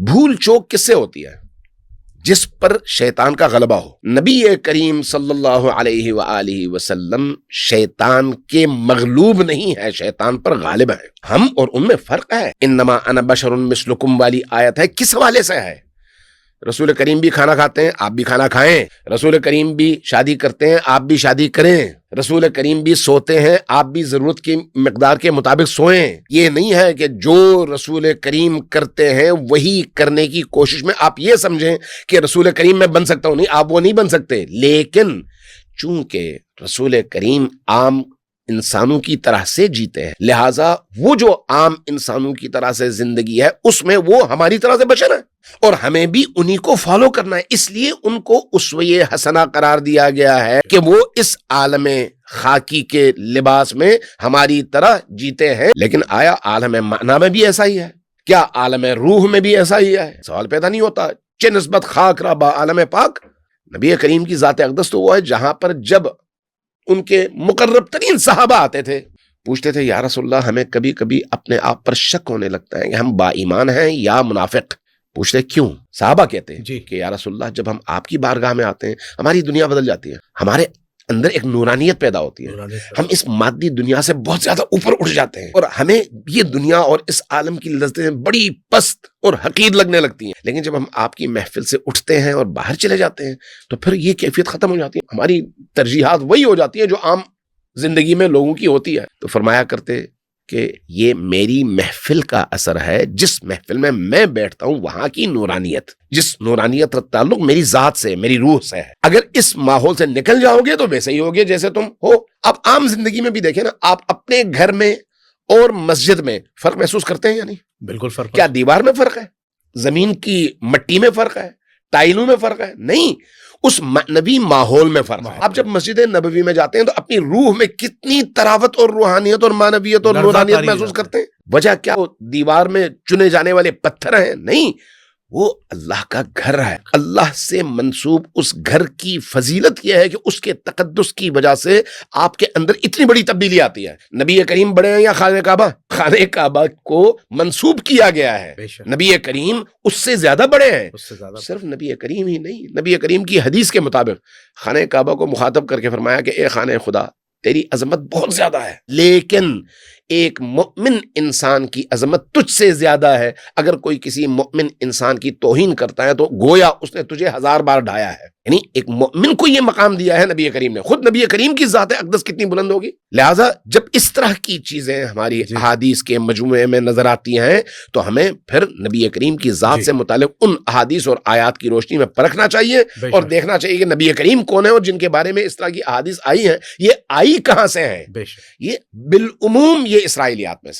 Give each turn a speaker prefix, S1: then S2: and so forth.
S1: بھول چوک کس سے ہوتی ہے؟ جس پر شیطان کا غلبہ ہو۔ نبی کریم صلی اللہ علیہ وآلہ وسلم شیطان کے مغلوب نہیں ہے، شیطان پر غالب ہے۔ ہم اور ان میں فرق ہے۔ انما انا بشر مثلکم والی آیت ہے، کس حوالے سے ہے؟ رسول کریم بھی کھانا کھاتے ہیں، آپ بھی کھانا کھائیں۔ رسول کریم بھی شادی کرتے ہیں، آپ بھی شادی کریں۔ رسول کریم بھی سوتے ہیں، آپ بھی ضرورت کی مقدار کے مطابق سوئیں۔ یہ نہیں ہے کہ جو رسول کریم کرتے ہیں وہی کرنے کی کوشش میں آپ یہ سمجھیں کہ رسول کریم میں بن سکتا ہوں۔ نہیں، آپ وہ نہیں بن سکتے، لیکن چونکہ رسول کریم عام انسانوں کی طرح سے جیتے ہیں، لہٰذا وہ جو عام انسانوں کی طرح سے زندگی ہے اس میں وہ ہماری طرح سے بشر ہیں، اور ہمیں بھی انہی کو فالو کرنا ہے۔ اس لیے ان کو اسوہ حسنہ قرار دیا گیا ہے کہ وہ اس عالم خاکی کے لباس میں ہماری طرح جیتے ہیں۔ لیکن آیا عالم معنی میں بھی ایسا ہی ہے؟ کیا عالم روح میں بھی ایسا ہی ہے؟ سوال پیدا نہیں ہوتا۔ چہ نسبت خاک را با عالم پاک، نبی کریم کی ذات اقدس تو وہ ہے جہاں پر جب ان کے مقرب ترین صحابہ آتے تھے، پوچھتے تھے یا رسول اللہ ہمیں کبھی کبھی اپنے آپ پر شک ہونے لگتا ہے کہ ہم با ایمان ہیں یا منافق۔ پوچھتے کیوں؟ صحابہ کہتے ہیں کہ یا رسول اللہ جب ہم آپ کی بارگاہ میں آتے ہیں ہماری دنیا بدل جاتی ہے، ہمارے اندر ایک نورانیت پیدا ہوتی ہے، ہم اس مادی دنیا سے بہت زیادہ اوپر اٹھ جاتے ہیں، اور ہمیں یہ دنیا اور اس عالم کی لذتیں بڑی پست اور حقیر لگنے لگتی ہیں۔ لیکن جب ہم آپ کی محفل سے اٹھتے ہیں اور باہر چلے جاتے ہیں تو پھر یہ کیفیت ختم ہو جاتی ہے، ہماری ترجیحات وہی ہو جاتی ہیں جو عام زندگی میں لوگوں کی ہوتی ہے۔ تو فرمایا کرتے کہ یہ میری محفل کا اثر ہے، جس محفل میں میں بیٹھتا ہوں وہاں کی نورانیت، جس نورانیت کا تعلق میری ذات سے، میری روح سے ہے۔ اگر اس ماحول سے نکل جاؤ گے تو ویسے ہی ہوگے جیسے تم ہو۔ اب عام زندگی میں بھی دیکھیں نا، آپ اپنے گھر میں اور مسجد میں فرق محسوس کرتے ہیں یا نہیں؟
S2: بالکل فرق۔
S1: کیا دیوار میں فرق ہے؟ زمین کی مٹی میں فرق ہے؟ ٹائلوں میں فرق ہے؟ نہیں، اس نبی ماحول میں فرق ہے۔ آپ جب مسجد نبوی میں جاتے ہیں تو اپنی روح میں کتنی تراوت اور روحانیت اور معنویت اور نورانیت محسوس کرتے ہیں۔ وجہ کیا؟ وہ دیوار میں چنے جانے والے پتھر ہیں؟ نہیں، وہ اللہ کا گھر ہے۔ اللہ سے منسوب اس گھر کی فضیلت یہ ہے کہ اس کے تقدس کی وجہ سے آپ کے اندر اتنی بڑی تبدیلی آتی ہے۔ نبی کریم بڑے ہیں یا خانہ کعبہ؟ خانہ کعبہ کو منسوب کیا گیا ہے، نبی کریم اس سے زیادہ بڑے ہیں۔ صرف نبی کریم ہی نہیں، نبی کریم کی حدیث کے مطابق خانہ کعبہ کو مخاطب کر کے فرمایا کہ اے خانہ خدا تیری عظمت بہت زیادہ ہے، لیکن ایک مؤمن انسان کی عظمت تجھ سے زیادہ ہے۔ اگر کوئی کسی مؤمن انسان کی توہین کرتا ہے تو گویا اس نے تجھے 1000 بار ڈھایا ہے۔ یعنی ایک مؤمن کو یہ مقام دیا ہے نبی کریم نے۔ خود نبی کریم کی ذات اقدس کتنی بلند ہوگی۔ لہٰذا جب اس طرح کی چیزیں ہماری احادیث کے مجموعے میں نظر آتی ہیں تو ہمیں پھر نبی کریم کی ذات سے متعلق ان احادیث اور آیات کی روشنی میں پرکھنا چاہیے اور دیکھنا چاہیے کہ نبی کریم کون ہے، اور جن کے بارے میں اس طرح کی احادیث آئی ہیں یہ آئی کہاں سے ہیں۔ یہ بالعموم یہ اسرائیلیات میں سے